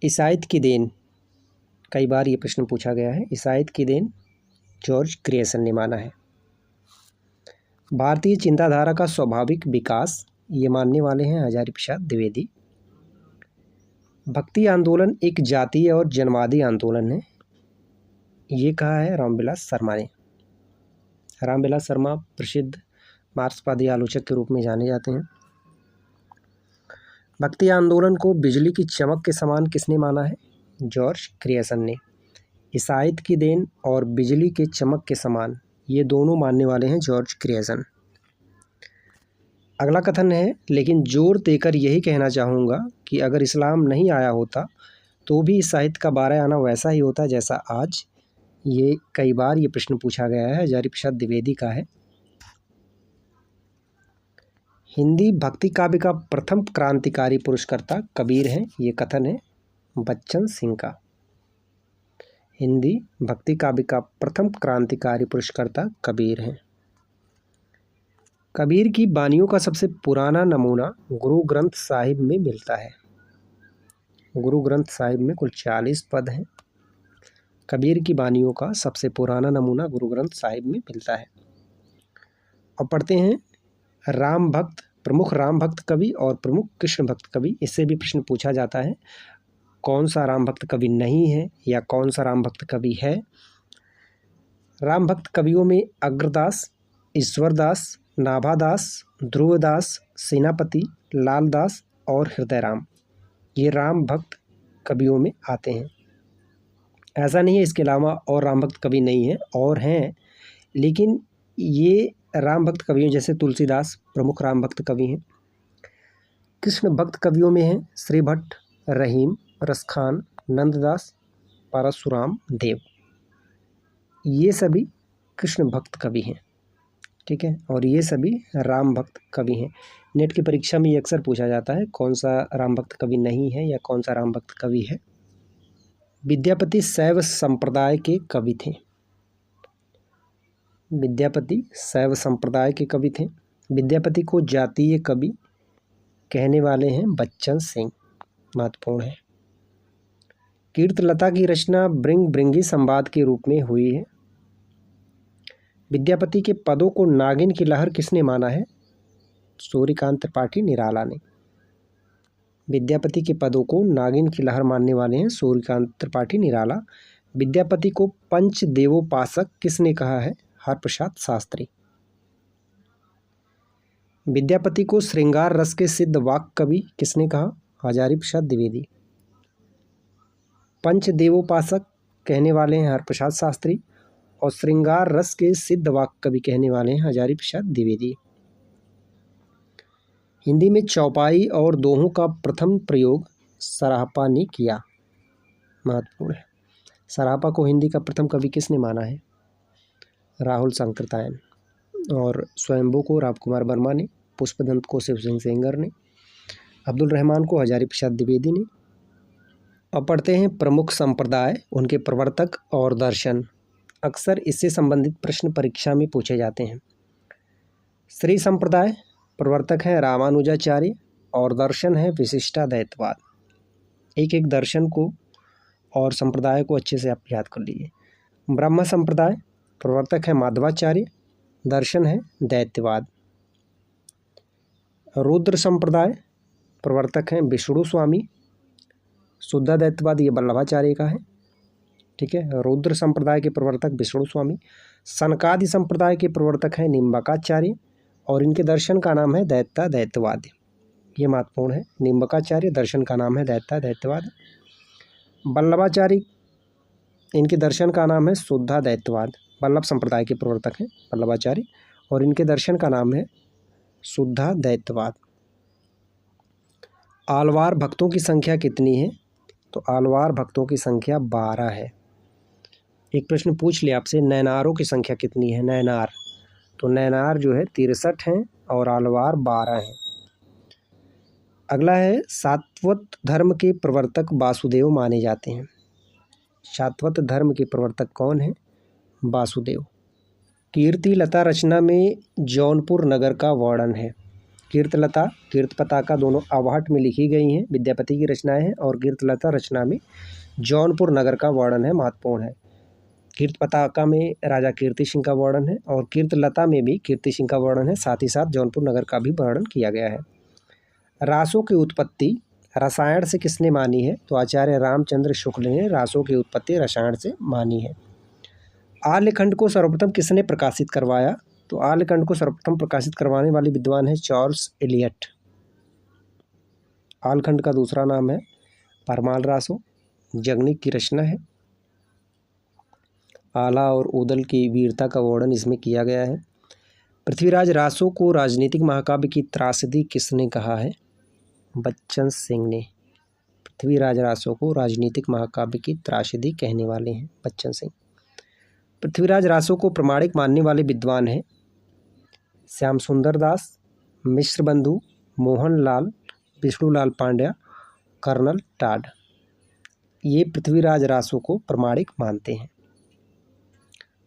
ईसाइत की देन, कई बार ये प्रश्न पूछा गया है। ईसाइत की देन जॉर्ज ग्रियर्सन ने माना है। भारतीय चिंताधारा का स्वाभाविक विकास, ये मानने वाले हैं हजारी प्रसाद द्विवेदी। भक्ति आंदोलन एक जातीय और जनवादी आंदोलन है, ये कहा है रामविलास शर्मा ने। रामविलास शर्मा प्रसिद्ध मार्क्सवादी आलोचक के रूप में जाने जाते हैं। भक्ति आंदोलन को बिजली की चमक के समान किसने माना है? जॉर्ज ग्रियर्सन ने। ईसाइत की देन और बिजली के चमक के समान, ये दोनों मानने वाले हैं जॉर्ज ग्रियर्सन। अगला कथन है, लेकिन जोर देकर यही कहना चाहूँगा कि अगर इस्लाम नहीं आया होता तो भी ईसाइत का 12 आना वैसा ही होता जैसा आज। ये कई बार ये प्रश्न पूछा गया है, हजारी प्रसाद द्विवेदी का है। हिंदी भक्ति काव्य का प्रथम क्रांतिकारी पुरस्कर्ता कबीर हैं, ये कथन है बच्चन सिंह का। हिंदी भक्ति काव्य का प्रथम क्रांतिकारी पुरस्कर्ता कबीर हैं। कबीर की बानियों का सबसे पुराना नमूना गुरु ग्रंथ साहिब में मिलता है। गुरु ग्रंथ साहिब में कुल 40 पद हैं। कबीर की बानियों का सबसे पुराना नमूना गुरु ग्रंथ साहिब में मिलता है। और पढ़ते हैं राम भक्त, प्रमुख राम भक्त कवि और प्रमुख कृष्ण भक्त कवि। इससे भी प्रश्न पूछा जाता है, कौन सा राम भक्त कवि नहीं है या कौन सा राम भक्त कवि है। राम भक्त कवियों में अग्रदास, ईश्वरदास, नाभादास, ध्रुवदास, सेनापति, लालदास और हृदयराम, ये राम भक्त कवियों में आते हैं। ऐसा नहीं है इसके अलावा और राम भक्त कवि नहीं है, और हैं, लेकिन ये राम भक्त कवियों जैसे तुलसीदास प्रमुख राम भक्त कवि हैं। कृष्ण भक्त कवियों में हैं श्री भट्ट, रहीम, रसखान, नंददास, परशुराम देव, ये सभी कृष्ण भक्त कवि हैं। ठीक है, और ये सभी राम भक्त कवि हैं। नेट की परीक्षा में ये अक्सर पूछा जाता है, कौन सा राम भक्त कवि नहीं है या कौन सा राम भक्त कवि है। विद्यापति शैव संप्रदाय के कवि थे। विद्यापति शैव संप्रदाय के कवि थे। विद्यापति को जातीय कवि कहने वाले हैं बच्चन सिंह, महत्वपूर्ण है। कीर्तलता की रचना ब्रिंग ब्रिंगी संवाद के रूप में हुई है। विद्यापति के पदों को नागिन की लहर किसने माना है? सूर्यकांत त्रिपाठी निराला ने। विद्यापति के पदों को नागिन की लहर मानने वाले हैं सूर्यकांत त्रिपाठी निराला। विद्यापति को पंच देवोपासक किसने कहा है? हरप्रसाद शास्त्री। विद्यापति को श्रृंगार रस के सिद्ध वाक कवि किसने कहा? हजारी प्रसाद द्विवेदी। पंच देवोपासक कहने वाले हैं हरप्रसाद शास्त्री, और श्रृंगार रस के सिद्ध वाक कवि कहने वाले हैं हजारी प्रसाद द्विवेदी। हिंदी में चौपाई और दोहों का प्रथम प्रयोग सराहपा ने किया, महत्वपूर्ण है। सराहपा को हिंदी का प्रथम कवि किसने माना है? राहुल शंकरतायन। और स्वयंभू को रामकुमार वर्मा ने, पुष्पदंत को शिव सिंह सेंगर ने, अब्दुल रहमान को हजारी प्रसाद द्विवेदी ने। अब पढ़ते हैं प्रमुख संप्रदाय, उनके प्रवर्तक और दर्शन। अक्सर इससे संबंधित प्रश्न परीक्षा में पूछे जाते हैं। श्री संप्रदाय प्रवर्तक हैं रामानुजाचार्य और दर्शन है विशिष्टाद्वैतवाद। एक एक दर्शन को और संप्रदाय को अच्छे से आप याद कर लीजिए। ब्रह्म संप्रदाय प्रवर्तक है माधवाचार्य, दर्शन है दैत्यवाद। रुद्र संप्रदाय प्रवर्तक हैं विष्णु स्वामी, शुद्धाद्वैतवाद ये वल्लभाचार्य का है। ठीक है, रुद्र संप्रदाय के प्रवर्तक विष्णु स्वामी। सनकादि संप्रदाय के प्रवर्तक हैं निम्बकाचार्य और इनके दर्शन का नाम है दैत्यवाद। ये महत्वपूर्ण है, निम्बकाचार्य दर्शन का नाम है दैत्यवाद। वल्लभाचार्य इनके दर्शन का नाम है शुद्धाद्वैतवाद। वल्लभ संप्रदाय के प्रवर्तक हैं वल्लभाचार्य और इनके दर्शन का नाम है शुद्धाद्वैतवाद। आलवार भक्तों की संख्या कितनी है? तो आलवार भक्तों की संख्या 12 है। एक प्रश्न पूछ लिया आपसे, नैनारों की संख्या कितनी है? नैनार, तो नैनार जो है 63 हैं और आलवार 12 हैं। अगला है सात्वत धर्म के प्रवर्तक वासुदेव माने जाते हैं। सात्वत धर्म के प्रवर्तक कौन है? वासुदेव। कीर्ति लता रचना में जौनपुर नगर का वर्णन है। कीर्तलता, कीर्तपताका दोनों आवाहट में लिखी गई हैं, विद्यापति की रचनाएं हैं। और कीर्तलता रचना में जौनपुर नगर का वर्णन है, महत्वपूर्ण है। कीर्तपताका में राजा कीर्ति सिंह का वर्णन है और कीर्तलता में भी कीर्ति सिंह का वर्णन है, साथ ही साथ जौनपुर नगर का भी वर्णन किया गया है। रासों की उत्पत्ति रसायन से किसने मानी है? तो आचार्य रामचंद्र शुक्ल ने रासों की उत्पत्ति रसायन से मानी है। आर्यखंड को सर्वप्रथम किसने प्रकाशित करवाया? तो आर्यखंड को सर्वप्रथम प्रकाशित करवाने वाले विद्वान है चार्ल्स एलियट। आर्यखंड का दूसरा नाम है परमाल रासो, जगनिक की रचना है। आला और उदल की वीरता का वर्णन इसमें किया गया है। पृथ्वीराज रासो को राजनीतिक महाकाव्य की त्रासदी किसने कहा है? बच्चन सिंह ने। पृथ्वीराज रासो को राजनीतिक महाकाव्य की त्रासदी कहने वाले हैं बच्चन सिंह। पृथ्वीराज रासो को प्रमाणिक मानने वाले विद्वान हैं श्याम सुंदर दास, मिश्र बंधु, मोहन लाल, विष्णुलाल पांड्या, कर्नल टाड। ये पृथ्वीराज रासो को प्रमाणिक मानते हैं।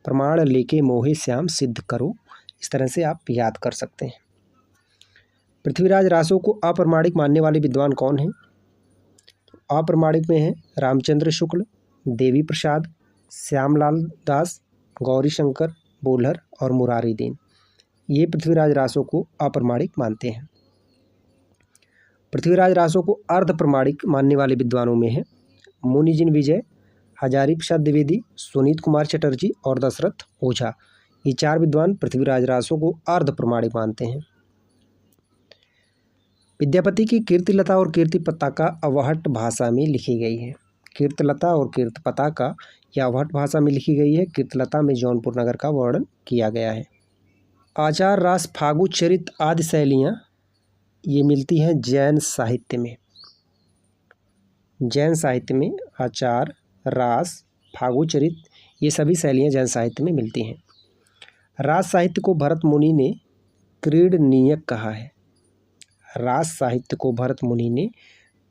प्रमाण लेके मोहे श्याम सिद्ध करो, इस तरह से आप याद कर सकते हैं। पृथ्वीराज रासो को अप्रमाणिक मानने वाले विद्वान कौन हैं? अप्रमाणिक में हैं रामचंद्र शुक्ल, देवी प्रसाद, श्यामलाल दास, गौरी शंकर बोल्हर और मुरारी दीन। ये पृथ्वीराज रासो को अप्रमाणिक मानते हैं। पृथ्वीराज रासो को अर्ध प्रमाणिक मानने वाले विद्वानों में हैं मुनिजिन विजय, हजारी प्रसाद द्विवेदी, सुनीत कुमार चटर्जी और दशरथ ओझा। ये चार विद्वान पृथ्वीराज रासो को अर्ध प्रमाणिक मानते हैं। विद्यापति की कीर्तिलता और कीर्तिपताका अवहट भाषा में लिखी गई है। कीर्तिलता और कीर्तिपताका यह अवहट भाषा में लिखी गई है। कीर्तिलता में जौनपुर नगर का वर्णन किया गया है। आचार, रास, फागु, चरित आदि शैलियाँ ये मिलती हैं जैन साहित्य में। जैन साहित्य में आचार, रास, फागु, चरित ये सभी शैलियाँ जैन साहित्य में मिलती हैं। रास साहित्य को भरत मुनि ने क्रीडनीयक कहा है। रास साहित्य को भरत मुनि ने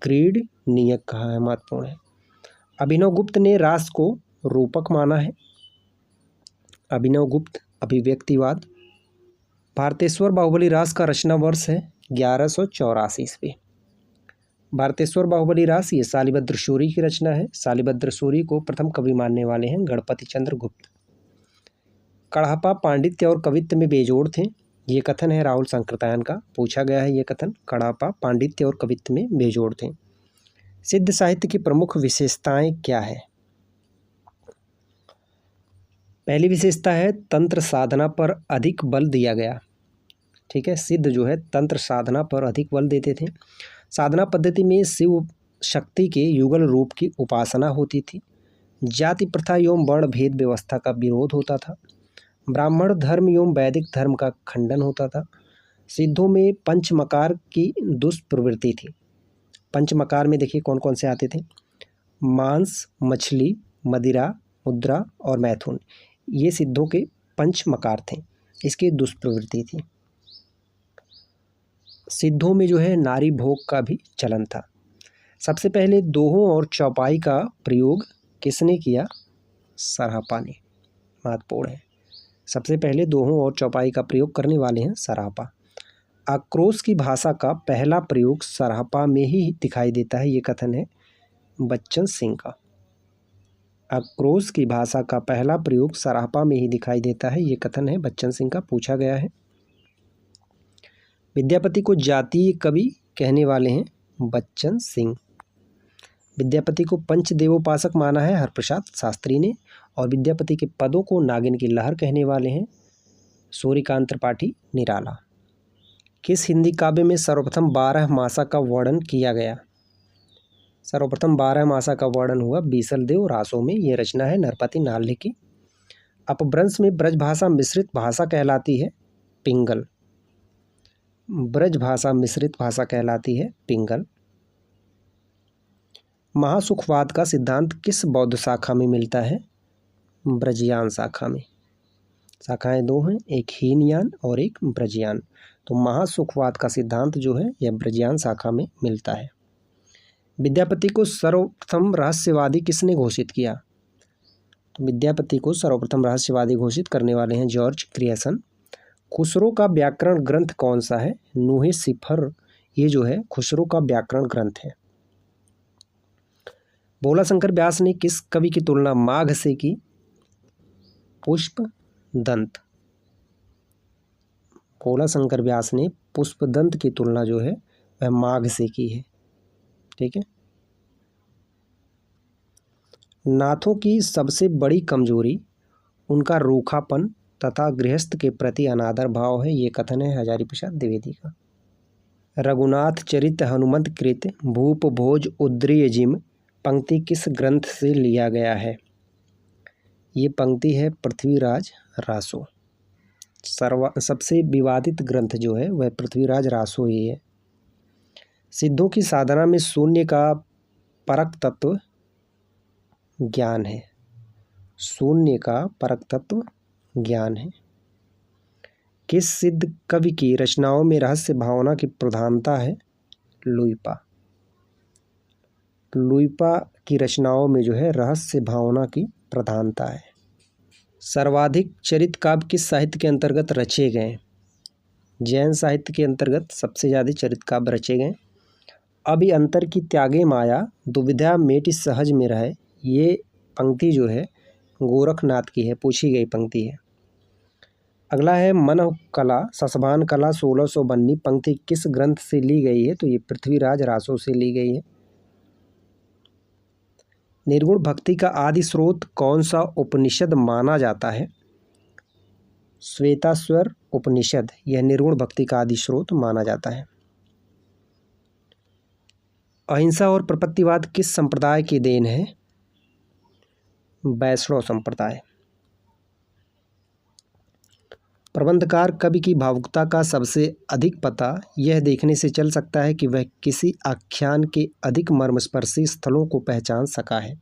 क्रीडनीयक कहा है, महत्वपूर्ण है। अभिनव गुप्त ने रास को रूपक माना है। अभिनव गुप्त, अभिव्यक्तिवाद। भारतेश्वर बाहुबली रास का रचना वर्ष है 1184 ईस्वी। भारतेश्वर बाहुबली रास ये शालिभद्र सूरी की रचना है। शालिभद्र सूरी को प्रथम कवि मानने वाले हैं गणपति चंद्र गुप्त। कड़हपा पांडित्य और कवित्व में बेजोड़ थे, ये कथन है राहुल संकृतायन का। पूछा गया है ये कथन, कड़हपा पांडित्य और कवित्व में बेजोड़ थे। सिद्ध साहित्य की प्रमुख विशेषताएं क्या है? पहली विशेषता है तंत्र साधना पर अधिक बल दिया गया। ठीक है, सिद्ध जो है तंत्र साधना पर अधिक बल देते थे। साधना पद्धति में शिव शक्ति के युगल रूप की उपासना होती थी। जाति प्रथा एवं वर्ण भेद व्यवस्था का विरोध होता था। ब्राह्मण धर्म एवं वैदिक धर्म का खंडन होता था। सिद्धों में पंचमकार की दुष्प्रवृत्ति थी। पंचमकार में देखिए कौन कौन से आते थे? मांस, मछली, मदिरा, मुद्रा और मैथुन। ये सिद्धों के पंचमकार थे, इसकी दुष्प्रवृत्ति थी। सिद्धों में जो है नारी भोग का भी चलन था। सबसे पहले दोहों और चौपाई का प्रयोग किसने किया? सरापा ने, महत्वपूर्ण है। सबसे पहले दोहों और चौपाई का प्रयोग करने वाले हैं सरापा। आक्रोश की भाषा का पहला प्रयोग सरापा में ही दिखाई देता है, ये कथन है बच्चन सिंह का। आक्रोश की भाषा का पहला प्रयोग सरापा में ही दिखाई देता है, ये कथन है बच्चन सिंह का। पूछा गया है। विद्यापति को जातीय कवि कहने वाले हैं बच्चन सिंह। विद्यापति को पंचदेवोपासक माना है हरप्रसाद शास्त्री ने। और विद्यापति के पदों को नागिन की लहर कहने वाले हैं सूर्यकांत त्रिपाठी निराला। किस हिंदी काव्य में सर्वप्रथम 12 मासा का वर्णन किया गया? सर्वप्रथम 12 मासा का वर्णन हुआ बीसलदेव रासों में। ये रचना है नरपति नाल्हे की। अपभ्रंश में ब्रजभाषा मिश्रित भाषा कहलाती है पिंगल। ब्रजभाषा मिश्रित भाषा कहलाती है पिंगल। महासुखवाद का सिद्धांत किस बौद्ध शाखा में मिलता है? ब्रजयान शाखा में। शाखाएं दो हैं, एक हीनयान और एक ब्रजयान। तो महासुखवाद का सिद्धांत जो है यह ब्रजयान शाखा में मिलता है। विद्यापति को सर्वप्रथम रहस्यवादी किसने घोषित किया? तो विद्यापति को सर्वप्रथम रहस्यवादी घोषित करने वाले हैं जॉर्ज ग्रियर्सन। खुसरो का व्याकरण ग्रंथ कौन सा है? नूहे सिफर, ये जो है खुसरो का व्याकरण ग्रंथ है। भोलाशंकर व्यास ने किस कवि की तुलना माघ से की? पुष्पदंत। भोलाशंकर व्यास ने पुष्पदंत की तुलना जो है वह माघ से की है। ठीक है। नाथों की सबसे बड़ी कमजोरी उनका रूखापन तथा गृहस्थ के प्रति अनादर भाव है, ये कथन है हजारी प्रसाद द्विवेदी का। रघुनाथ चरित हनुमंत कृत भूप भोज उद्रिय जिम पंक्ति किस ग्रंथ से लिया गया है? ये पंक्ति है पृथ्वीराज रासो। सबसे विवादित ग्रंथ जो है वह पृथ्वीराज रासो ही है। सिद्धों की साधना में शून्य का परक तत्व ज्ञान है। शून्य का परक तत्व ज्ञान है। किस सिद्ध कवि की रचनाओं में रहस्य भावना की प्रधानता है? लुइपा। लुइपा की रचनाओं में जो है रहस्य भावना की प्रधानता है। सर्वाधिक चरित काव्य किस साहित्य के अंतर्गत रचे गए? जैन साहित्य के अंतर्गत सबसे ज़्यादा चरित काव्य रचे गए। अभी अंतर की त्यागे माया दुविधा मेटि सहज में रहे, ये पंक्ति जो है गोरखनाथ की है, पूछी गई पंक्ति है। अगला है मन कला ससभान कला 1692 पंक्ति किस ग्रंथ से ली गई है? तो ये पृथ्वीराज रासो से ली गई है। निर्गुण भक्ति का आदि स्रोत कौन सा उपनिषद माना जाता है? श्वेताश्वर उपनिषद, यह निर्गुण भक्ति का आदि स्रोत माना जाता है। अहिंसा और प्रपत्तिवाद किस संप्रदाय की देन है? वैष्णव संप्रदाय। प्रबंधकार कवि की भावुकता का सबसे अधिक पता यह देखने से चल सकता है कि वह किसी आख्यान के अधिक मर्मस्पर्शी स्थलों को पहचान सका है।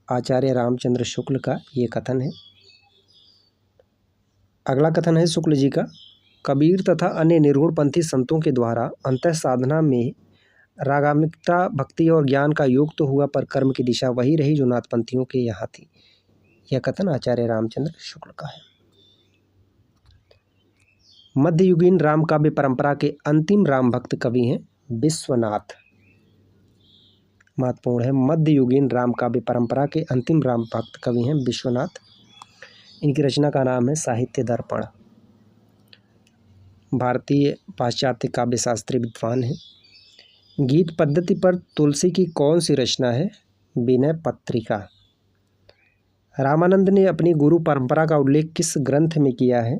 आचार्य रामचंद्र शुक्ल का ये कथन है। अगला कथन है शुक्ल जी का, कबीर तथा अन्य निर्गुणपंथी संतों के द्वारा अंतः साधना में रागात्मिकता भक्ति और ज्ञान का योग तो हुआ, पर कर्म की दिशा वही रही जो नाथपंथियों के यहाँ थी। यह कथन आचार्य रामचंद्र शुक्ल का है। मध्ययुगीन राम काव्य परंपरा के अंतिम राम भक्त कवि हैं विश्वनाथ। महत्वपूर्ण है, मध्ययुगीन राम काव्य परंपरा के अंतिम राम भक्त कवि हैं विश्वनाथ। इनकी रचना का नाम है साहित्य दर्पण। भारतीय पाश्चात्य काव्य शास्त्री विद्वान हैं। गीत पद्धति पर तुलसी की कौन सी रचना है? विनय पत्रिका। रामानंद ने अपनी गुरु परंपरा का उल्लेख किस ग्रंथ में किया है?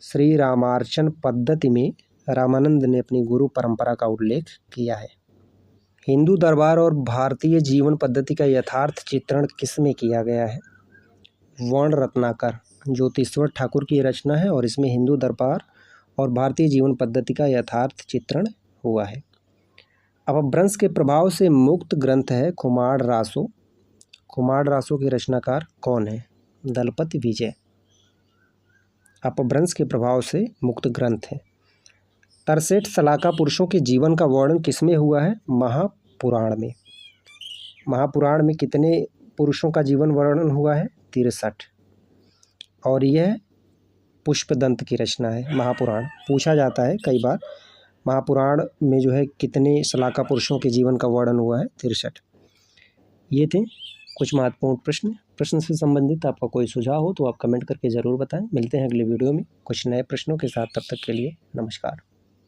श्री रामार्चन पद्धति में रामानंद ने अपनी गुरु परंपरा का उल्लेख किया है। हिंदू दरबार और भारतीय जीवन पद्धति का यथार्थ चित्रण किस में किया गया है? वर्ण रत्नाकर ज्योतिश्वर ठाकुर की रचना है और इसमें हिंदू दरबार और भारतीय जीवन पद्धति का यथार्थ चित्रण हुआ है। अपभ्रंश के प्रभाव से मुक्त ग्रंथ है खुमार रासो। खुमार रासो के रचनाकार कौन है? दलपति विजय। अपभ्रंश के प्रभाव से मुक्त ग्रंथ है। तरसेठ सलाका पुरुषों के जीवन का वर्णन किसमें हुआ है? महापुराण में। महापुराण में कितने पुरुषों का जीवन वर्णन हुआ है? 63। और यह पुष्पदंत की रचना है महापुराण। पूछा जाता है कई बार महापुराण में जो है कितने सलाका पुरुषों के जीवन का वर्णन हुआ है? 63। ये थे कुछ महत्वपूर्ण प्रश्न से संबंधित आपका कोई सुझाव हो तो आप कमेंट करके ज़रूर बताएं। मिलते हैं अगले वीडियो में कुछ नए प्रश्नों के साथ, तब तक के लिए नमस्कार।